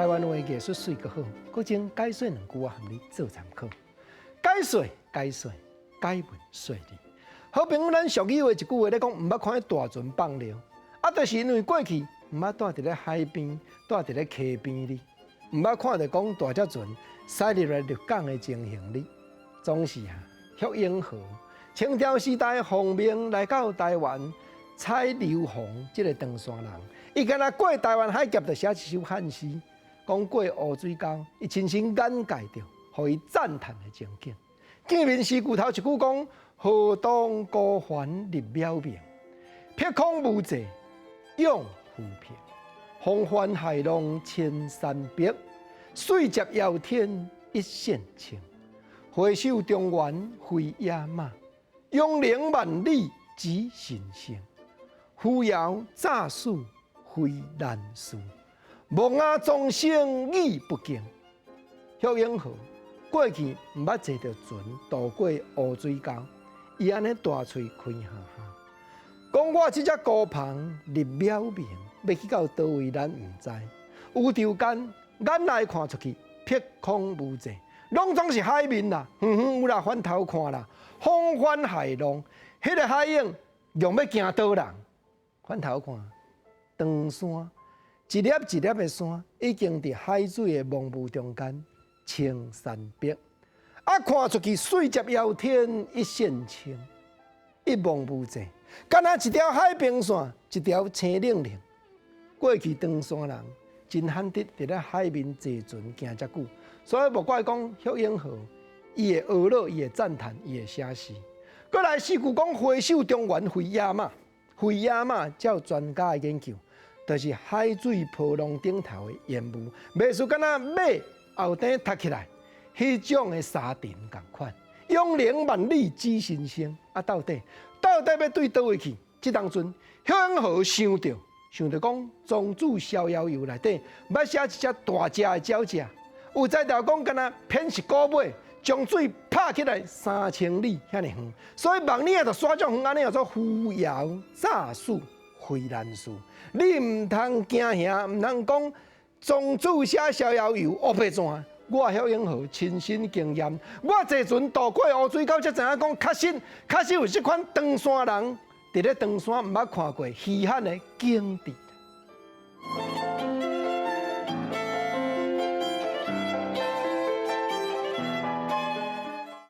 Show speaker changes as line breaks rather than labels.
台湾话艺术水阁好，搁请解说2句话和你做参考。解说，解文说理。好朋友，咱俗语话一句话咧讲，毋捌看迄大船放流，就是因为过去毋捌住伫咧海边，住伫咧溪边哩，毋捌看着讲大只船驶入来入港的情形哩。总是蓄英号，清朝时代奉命来到台湾采硫磺，这个唐山人，伊敢若过台湾海峡，就写一首汉诗，讲过乌水沟，伊亲身眼界着，互伊赞叹的情景。见面诗句头一句讲：河东孤帆入渺明，碧空无际永浮萍。风帆海浪千山碧，水接遥天一线清。回首中原飞野马，永陵万里只神仙。扶摇诈术非难事，木雅众生语不惊。蓄英号过去毋捌坐着船渡过乌水沟，伊安尼大喙开哈哈，讲我即只孤帆入渺明，要去到倒位咱毋知。有条间眼来看出去，碧空无际，拢总是海面啦，远远有啦，翻头看啦，风翻海浪，迄个海影用要行倒人？翻头看，长山一粒一粒的山，已经伫海水的蒙雾中间，青山碧。看出去水接遥天一线清，一望无际，敢若一条海平线，一条青冷冷。过去长山人真罕得伫咧海面坐船行遮久，所以莫怪讲蓄英号，伊会学乐，伊会赞叹，伊会写诗。过来诗句讲回首中原飞野马。飞野马，照专家的研究，就是海水波浪顶头的烟雾，袂输敢若马后顶凸起来，迄种的沙尘共款。永陵万里只神仙，到底要对倒位去？这当阵，蓄英号想着讲，庄子逍遥游内底，要写一只大只的鸟只，有才调讲敢若偏是古马。将水拍起来3000里遐尼远，所以望你就耍种远，安尼叫做扶摇诈术非难事。你唔通惊吓，唔通讲庄子写逍遥游乌白缎。我蓄英号亲身经验，我坐船渡过乌水沟，才知影讲确实有这款长山人，伫咧长山唔捌看过稀罕的景致。